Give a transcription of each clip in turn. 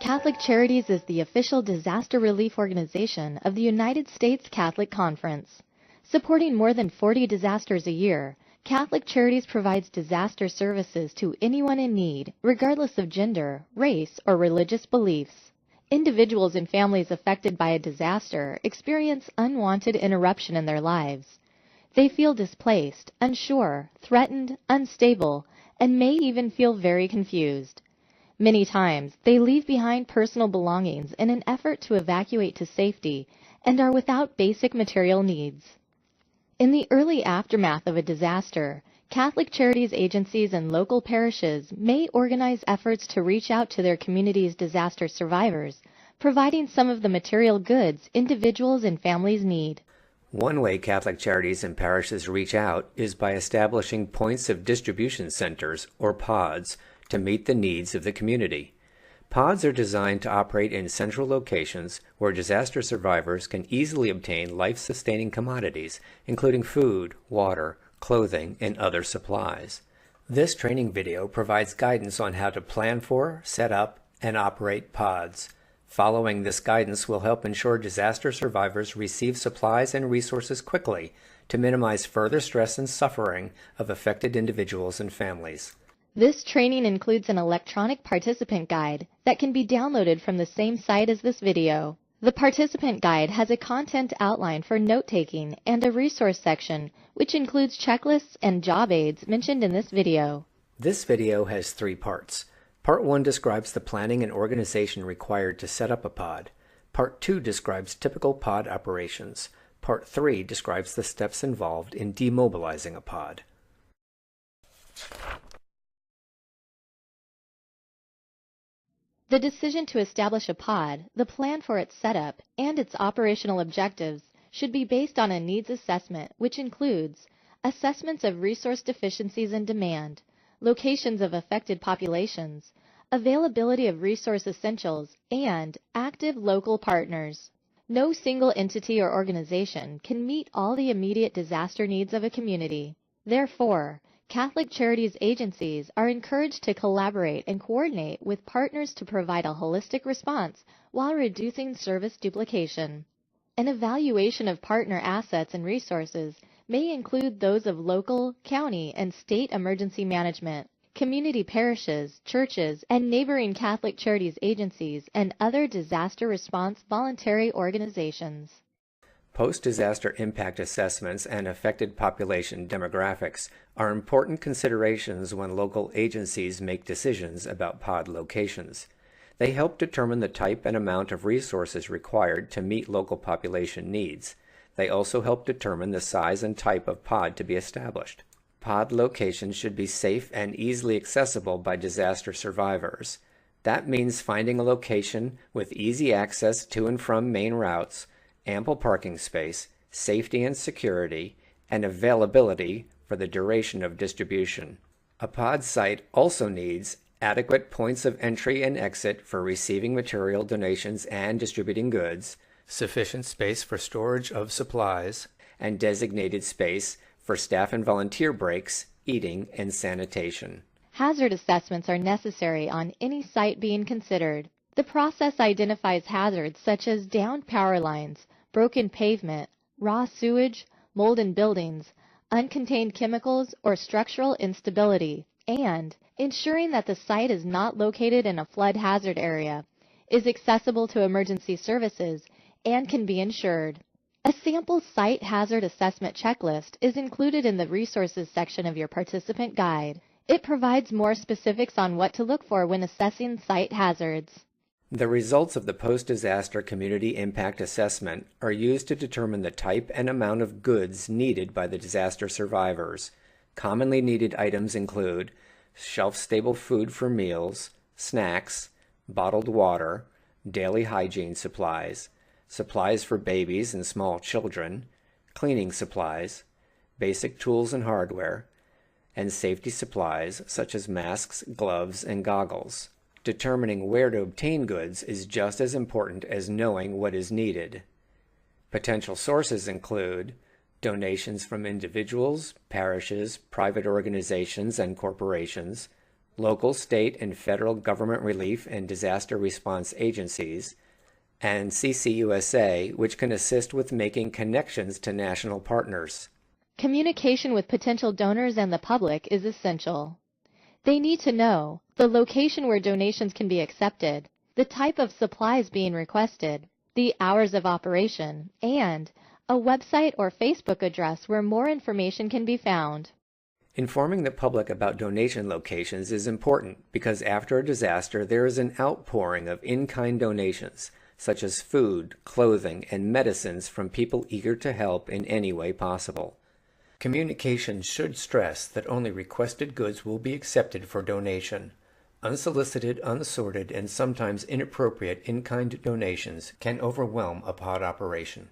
Catholic Charities is the official disaster relief organization of the United States Catholic Conference. Supporting more than 40 disasters a year, Catholic Charities provides disaster services to anyone in need, regardless of gender, race, or religious beliefs. Individuals and families affected by a disaster experience unwanted interruption in their lives. They feel displaced, unsure, threatened, unstable, and may even feel very confused. Many times, they leave behind personal belongings in an effort to evacuate to safety and are without basic material needs. In the early aftermath of a disaster, Catholic Charities agencies and local parishes may organize efforts to reach out to their community's disaster survivors, providing some of the material goods individuals and families need. One way Catholic Charities and parishes reach out is by establishing points of distribution centers, or pods, to meet the needs of the community. Pods are designed to operate in central locations where disaster survivors can easily obtain life-sustaining commodities, including food, water, clothing, and other supplies. This training video provides guidance on how to plan for, set up, and operate pods. Following this guidance will help ensure disaster survivors receive supplies and resources quickly to minimize further stress and suffering of affected individuals and families. This training includes an electronic participant guide that can be downloaded from the same site as this video. The participant guide has a content outline for note-taking and a resource section, which includes checklists and job aids mentioned in this video. This video has 3 parts. Part 1 describes the planning and organization required to set up a pod. Part 2 describes typical pod operations. Part 3 describes the steps involved in demobilizing a pod. The decision to establish a pod, the plan for its setup, and its operational objectives should be based on a needs assessment, which includes assessments of resource deficiencies and demand, locations of affected populations, availability of resource essentials, and active local partners. No single entity or organization can meet all the immediate disaster needs of a community. Therefore, Catholic Charities agencies are encouraged to collaborate and coordinate with partners to provide a holistic response while reducing service duplication. An evaluation of partner assets and resources may include those of local, county, and state emergency management, community parishes, churches, and neighboring Catholic Charities agencies and other disaster response voluntary organizations. Post-disaster impact assessments and affected population demographics are important considerations when local agencies make decisions about pod locations. They help determine the type and amount of resources required to meet local population needs. They also help determine the size and type of pod to be established. Pod locations should be safe and easily accessible by disaster survivors. That means finding a location with easy access to and from main routes, ample parking space, safety and security, and availability for the duration of distribution. A pod site also needs adequate points of entry and exit for receiving material donations and distributing goods, sufficient space for storage of supplies, and designated space for staff and volunteer breaks, eating, and sanitation. Hazard assessments are necessary on any site being considered. The process identifies hazards such as downed power lines, broken pavement, raw sewage, mold in buildings, uncontained chemicals, or structural instability, and ensuring that the site is not located in a flood hazard area, is accessible to emergency services, and can be insured. A sample site hazard assessment checklist is included in the resources section of your participant guide. It provides more specifics on what to look for when assessing site hazards. The results of the post-disaster community impact assessment are used to determine the type and amount of goods needed by the disaster survivors. Commonly needed items include shelf-stable food for meals, snacks, bottled water, daily hygiene supplies, supplies for babies and small children, cleaning supplies, basic tools and hardware, and safety supplies such as masks, gloves, and goggles. Determining where to obtain goods is just as important as knowing what is needed. Potential sources include donations from individuals, parishes, private organizations, and corporations, local, state, and federal government relief and disaster response agencies, and CCUSA, which can assist with making connections to national partners. Communication with potential donors and the public is essential. They need to know the location where donations can be accepted, the type of supplies being requested, the hours of operation, and a website or Facebook address where more information can be found. Informing the public about donation locations is important because after a disaster there is an outpouring of in-kind donations, such as food, clothing, and medicines from people eager to help in any way possible. Communication should stress that only requested goods will be accepted for donation. Unsolicited, unsorted, and sometimes inappropriate in-kind donations can overwhelm a pod operation.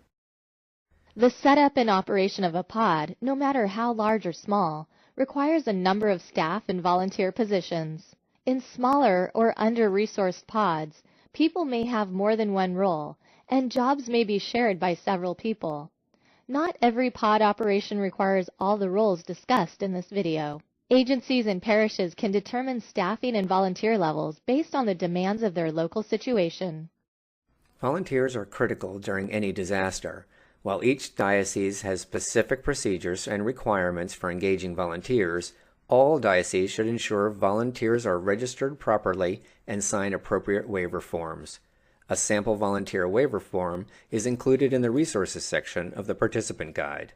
The setup and operation of a pod, no matter how large or small, requires a number of staff and volunteer positions. In smaller or under-resourced pods, people may have more than one role, and jobs may be shared by several people. Not every pod operation requires all the roles discussed in this video. Agencies and parishes can determine staffing and volunteer levels based on the demands of their local situation. Volunteers are critical during any disaster. While each diocese has specific procedures and requirements for engaging volunteers, all dioceses should ensure volunteers are registered properly and sign appropriate waiver forms. A sample volunteer waiver form is included in the resources section of the participant guide.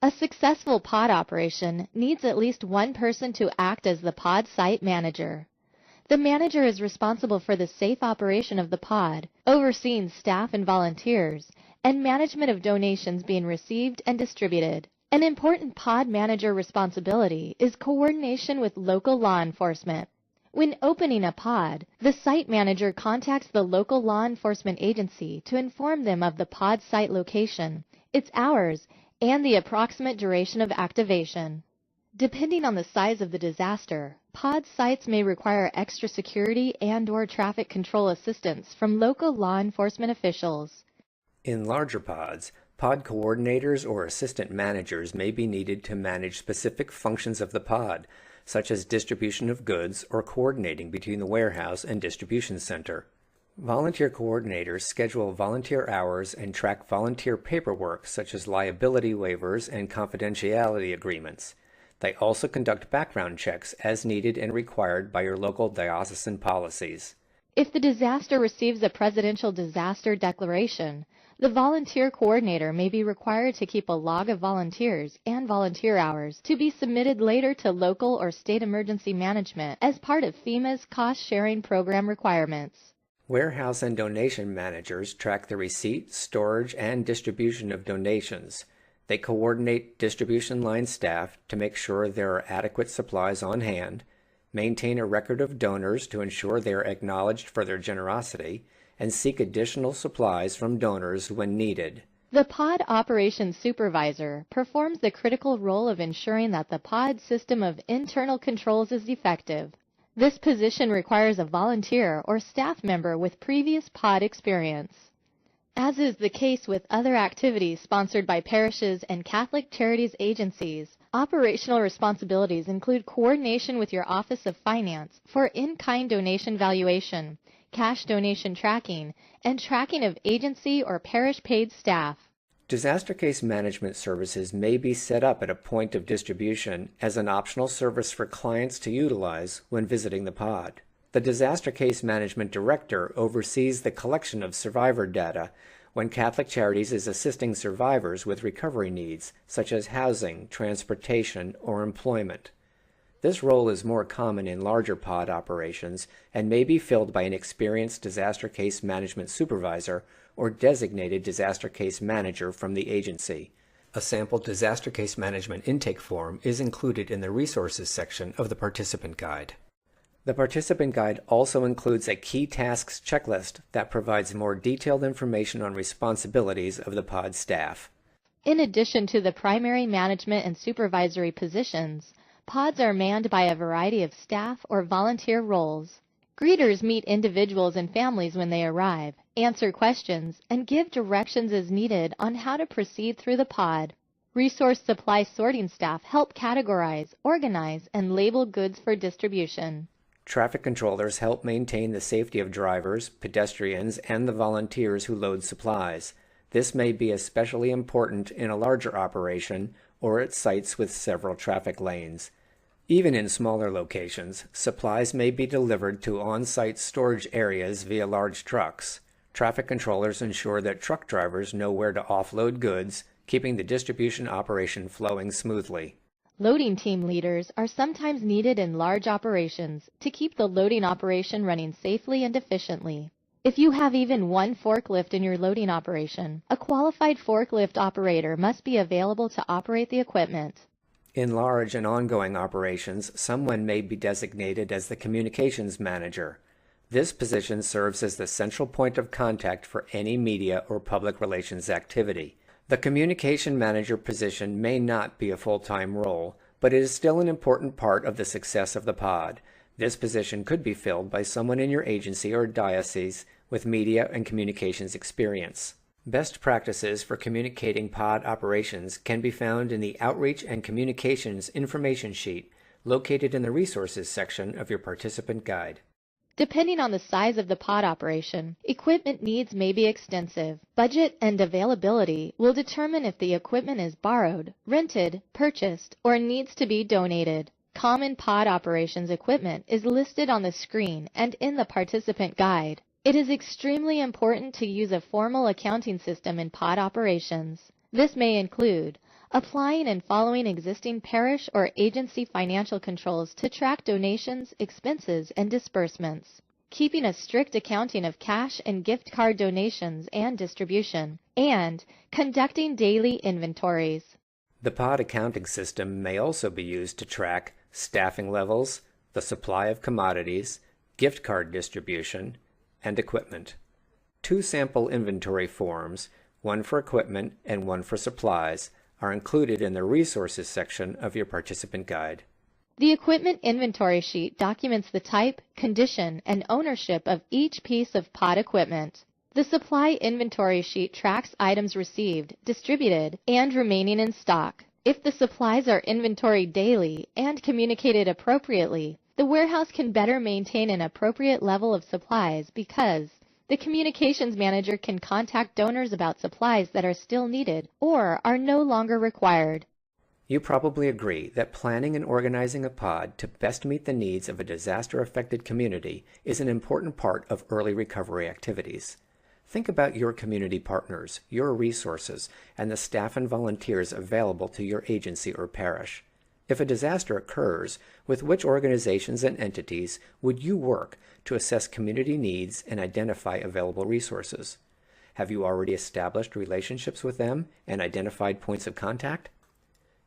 A successful pod operation needs at least one person to act as the pod site manager. The manager is responsible for the safe operation of the pod, overseeing staff and volunteers, and management of donations being received and distributed. An important pod manager responsibility is coordination with local law enforcement. When opening a pod, the site manager contacts the local law enforcement agency to inform them of the pod site location, its hours, and the approximate duration of activation. Depending on the size of the disaster, pod sites may require extra security and/or traffic control assistance from local law enforcement officials. In larger pods, pod coordinators or assistant managers may be needed to manage specific functions of the pod, such as distribution of goods or coordinating between the warehouse and distribution center. Volunteer coordinators schedule volunteer hours and track volunteer paperwork such as liability waivers and confidentiality agreements. They also conduct background checks as needed and required by your local diocesan policies. If the disaster receives a presidential disaster declaration, the volunteer coordinator may be required to keep a log of volunteers and volunteer hours to be submitted later to local or state emergency management as part of FEMA's cost-sharing program requirements. Warehouse and donation managers track the receipt, storage, and distribution of donations. They coordinate distribution line staff to make sure there are adequate supplies on hand, maintain a record of donors to ensure they are acknowledged for their generosity, and seek additional supplies from donors when needed. The pod operations supervisor performs the critical role of ensuring that the pod system of internal controls is effective. This position requires a volunteer or staff member with previous pod experience. As is the case with other activities sponsored by parishes and Catholic Charities agencies, operational responsibilities include coordination with your Office of Finance for in-kind donation valuation, cash donation tracking, and tracking of agency or parish-paid staff. Disaster case management services may be set up at a point of distribution as an optional service for clients to utilize when visiting the pod. The Disaster Case Management Director oversees the collection of survivor data when Catholic Charities is assisting survivors with recovery needs, such as housing, transportation, or employment. This role is more common in larger pod operations and may be filled by an experienced disaster case management supervisor or designated disaster case manager from the agency. A sample disaster case management intake form is included in the resources section of the participant guide. The participant guide also includes a key tasks checklist that provides more detailed information on responsibilities of the pod staff. In addition to the primary management and supervisory positions, pods are manned by a variety of staff or volunteer roles. Greeters meet individuals and families when they arrive, answer questions, and give directions as needed on how to proceed through the pod. Resource supply sorting staff help categorize, organize, and label goods for distribution. Traffic controllers help maintain the safety of drivers, pedestrians, and the volunteers who load supplies. This may be especially important in a larger operation or at sites with several traffic lanes. Even in smaller locations, supplies may be delivered to on-site storage areas via large trucks. Traffic controllers ensure that truck drivers know where to offload goods, keeping the distribution operation flowing smoothly. Loading team leaders are sometimes needed in large operations to keep the loading operation running safely and efficiently. If you have even one forklift in your loading operation, a qualified forklift operator must be available to operate the equipment. In large and ongoing operations, someone may be designated as the communications manager. This position serves as the central point of contact for any media or public relations activity. The communication manager position may not be a full-time role, but it is still an important part of the success of the pod. This position could be filled by someone in your agency or diocese with media and communications experience. Best practices for communicating pod operations can be found in the Outreach and Communications Information Sheet located in the Resources section of your participant guide. Depending on the size of the pod operation, equipment needs may be extensive. Budget and availability will determine if the equipment is borrowed, rented, purchased, or needs to be donated. Common pod operations equipment is listed on the screen and in the participant guide. It is extremely important to use a formal accounting system in pod operations. This may include applying and following existing parish or agency financial controls to track donations, expenses, and disbursements, keeping a strict accounting of cash and gift card donations and distribution, and conducting daily inventories. The pod accounting system may also be used to track staffing levels, the supply of commodities, gift card distribution, and equipment. 2 sample inventory forms, one for equipment and one for supplies, are included in the Resources section of your participant guide. The equipment inventory sheet documents the type, condition, and ownership of each piece of pod equipment. The supply inventory sheet tracks items received, distributed, and remaining in stock. If the supplies are inventoried daily and communicated appropriately, the warehouse can better maintain an appropriate level of supplies because the communications manager can contact donors about supplies that are still needed or are no longer required. You probably agree that planning and organizing a pod to best meet the needs of a disaster-affected community is an important part of early recovery activities. Think about your community partners, your resources, and the staff and volunteers available to your agency or parish. If a disaster occurs, with which organizations and entities would you work to assess community needs and identify available resources? Have you already established relationships with them and identified points of contact?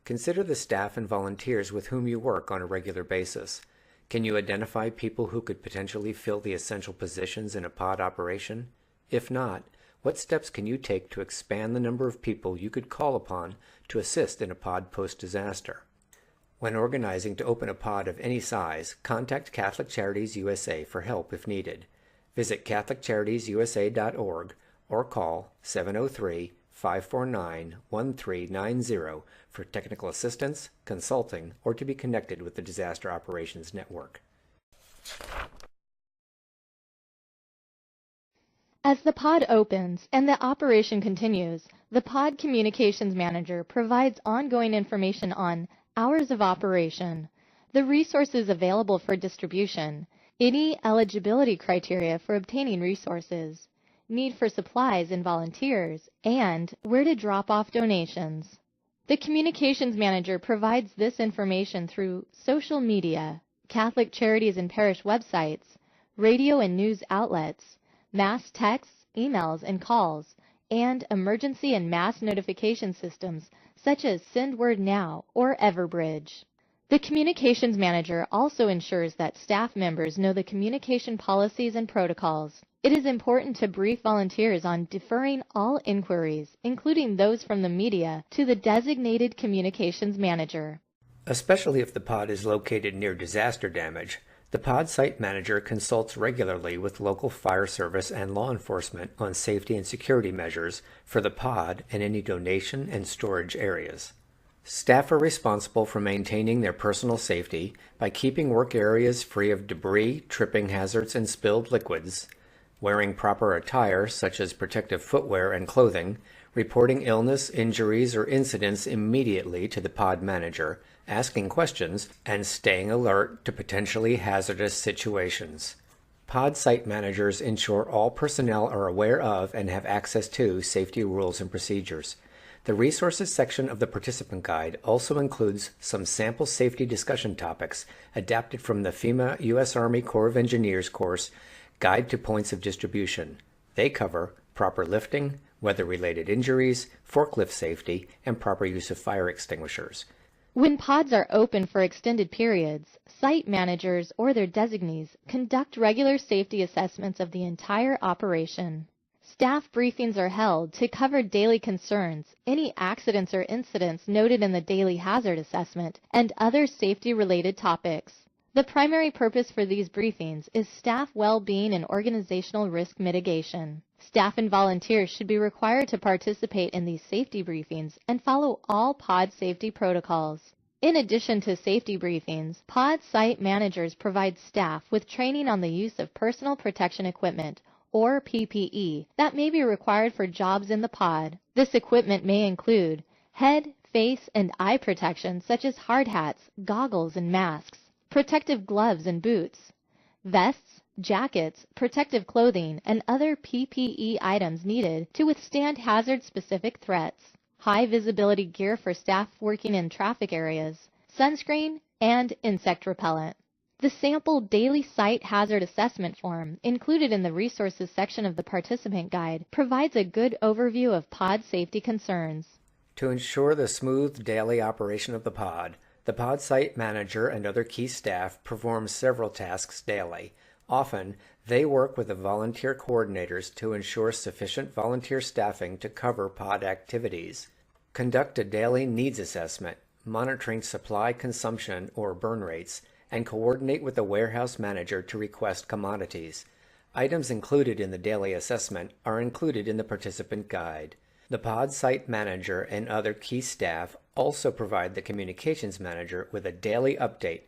Consider the staff and volunteers with whom you work on a regular basis. Can you identify people who could potentially fill the essential positions in a pod operation? If not, what steps can you take to expand the number of people you could call upon to assist in a pod post-disaster? When organizing to open a pod of any size, contact Catholic Charities USA for help if needed. Visit CatholicCharitiesUSA.org or call 703-549-1390 for technical assistance, consulting, or to be connected with the Disaster Operations Network. As the pod opens and the operation continues, the pod communications manager provides ongoing information on hours of operation, the resources available for distribution, any eligibility criteria for obtaining resources, need for supplies and volunteers, and where to drop off donations. The communications manager provides this information through social media, Catholic charities and parish websites, radio and news outlets, mass texts, emails, and calls, and emergency and mass notification systems such as Send Word Now or Everbridge. The communications manager also ensures that staff members know the communication policies and protocols. It is important to brief volunteers on deferring all inquiries, including those from the media, to the designated communications manager. Especially if the pod is located near disaster damage, The pod site manager consults regularly with local fire service and law enforcement on safety and security measures for the pod and any donation and storage areas. Staff are responsible for maintaining their personal safety by keeping work areas free of debris, tripping hazards, and spilled liquids, wearing proper attire such as protective footwear and clothing, reporting illness, injuries, or incidents immediately to the pod manager, asking questions, and staying alert to potentially hazardous situations. Pod site managers ensure all personnel are aware of and have access to safety rules and procedures. The resources section of the participant guide also includes some sample safety discussion topics adapted from the FEMA U.S. Army Corps of Engineers course, Guide to Points of Distribution. They cover proper lifting, weather-related injuries, forklift safety, and proper use of fire extinguishers. When pods are open for extended periods, site managers or their designees conduct regular safety assessments of the entire operation. Staff briefings are held to cover daily concerns, any accidents or incidents noted in the daily hazard assessment, and other safety-related topics. The primary purpose for these briefings is staff well-being and organizational risk mitigation. Staff and volunteers should be required to participate in these safety briefings and follow all pod safety protocols. In addition to safety briefings, pod site managers provide staff with training on the use of personal protection equipment, or PPE, that may be required for jobs in the pod. This equipment may include head, face, and eye protection such as hard hats, goggles, and masks, protective gloves and boots, vests, jackets, protective clothing, and other PPE items needed to withstand hazard-specific threats, high visibility gear for staff working in traffic areas, sunscreen, and insect repellent. The sample daily site hazard assessment form included in the resources section of the participant guide provides a good overview of pod safety concerns. To ensure the smooth daily operation of the pod site manager and other key staff perform several tasks daily. Often, they work with the volunteer coordinators to ensure sufficient volunteer staffing to cover pod activities. Conduct a daily needs assessment, monitoring supply consumption or burn rates, and coordinate with the warehouse manager to request commodities. Items included in the daily assessment are included in the participant guide. The pod site manager and other key staff also provide the communications manager with a daily update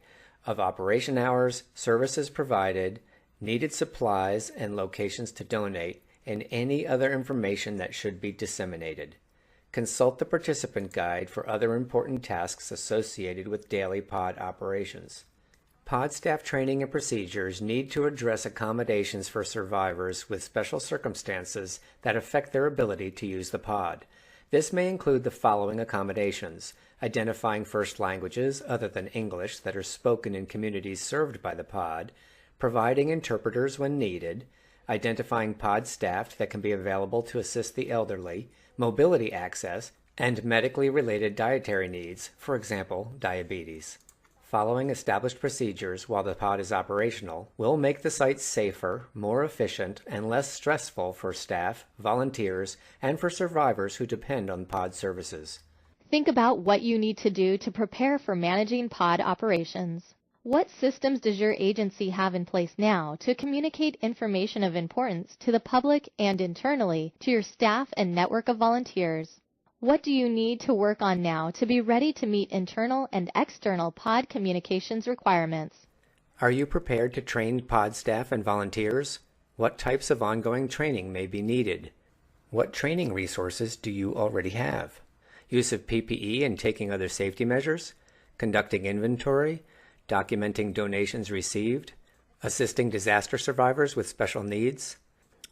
of operation hours, services provided, needed supplies and locations to donate, and any other information that should be disseminated. Consult the participant guide for other important tasks associated with daily pod operations. Pod staff training and procedures need to address accommodations for survivors with special circumstances that affect their ability to use the pod. This may include the following accommodations: identifying first languages other than English that are spoken in communities served by the pod, providing interpreters when needed, identifying pod staff that can be available to assist the elderly, mobility access, and medically related dietary needs, for example, diabetes. Following established procedures while the pod is operational will make the site safer, more efficient, and less stressful for staff, volunteers, and for survivors who depend on pod services. Think about what you need to do to prepare for managing pod operations. What systems does your agency have in place now to communicate information of importance to the public and internally to your staff and network of volunteers? What do you need to work on now to be ready to meet internal and external pod communications requirements? Are you prepared to train pod staff and volunteers? What types of ongoing training may be needed? What training resources do you already have? Use of PPE and taking other safety measures? Conducting inventory? Documenting donations received? Assisting disaster survivors with special needs?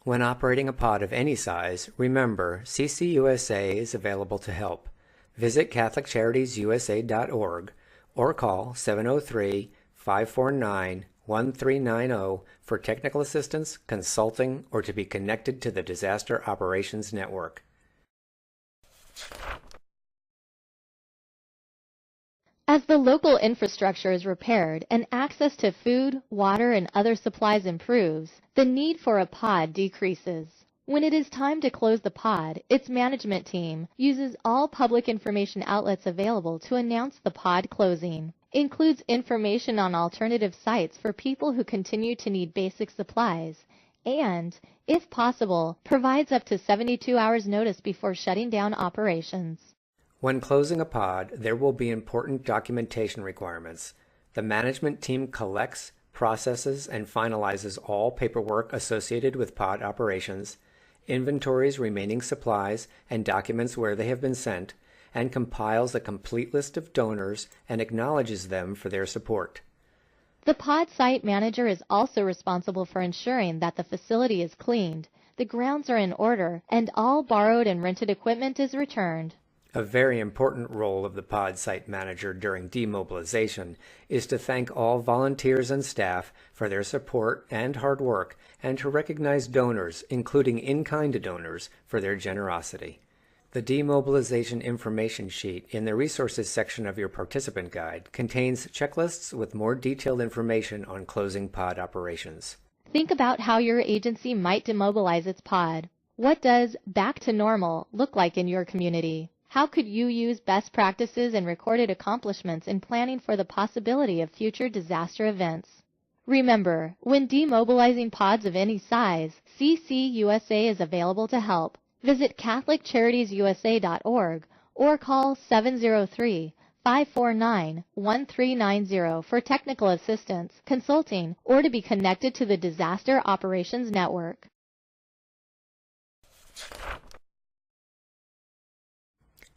When operating a pod of any size, remember CCUSA is available to help. Visit CatholicCharitiesUSA.org or call 703-549-1390 for technical assistance, consulting, or to be connected to the Disaster Operations Network. As the local infrastructure is repaired and access to food, water, and other supplies improves, the need for a pod decreases. When it is time to close the pod, its management team uses all public information outlets available to announce the pod closing. includes information on alternative sites for people who continue to need basic supplies, and, if possible, provides up to 72 hours notice before shutting down operations. When closing a pod, there will be important documentation requirements. The management team collects, processes, and finalizes all paperwork associated with pod operations, inventories remaining supplies and documents where they have been sent, and compiles a complete list of donors and acknowledges them for their support. The pod site manager is also responsible for ensuring that the facility is cleaned, the grounds are in order, and all borrowed and rented equipment is returned. A very important role of the pod site manager during demobilization is to thank all volunteers and staff for their support and hard work, and to recognize donors, including in-kind donors, for their generosity. The Demobilization Information Sheet in the Resources section of your participant guide contains checklists with more detailed information on closing pod operations. Think about how your agency might demobilize its pod. What does back to normal look like in your community? How could you use best practices and recorded accomplishments in planning for the possibility of future disaster events? Remember, when demobilizing pods of any size, CCUSA is available to help. Visit CatholicCharitiesUSA.org or call 703-549-1390 for technical assistance, consulting, or to be connected to the Disaster Operations Network.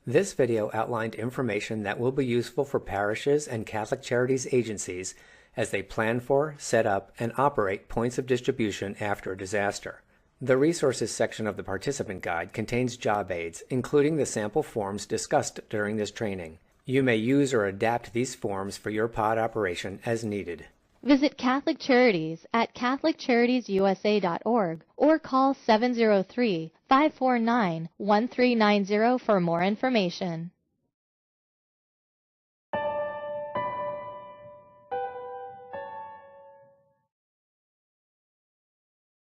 This video outlined information that will be useful for parishes and Catholic Charities agencies as they plan for, set up, and operate points of distribution after a disaster. The Resources section of the participant guide contains job aids, including the sample forms discussed during this training. You may use or adapt these forms for your pod operation as needed. Visit Catholic Charities at CatholicCharitiesUSA.org or call 703-549-1390 for more information.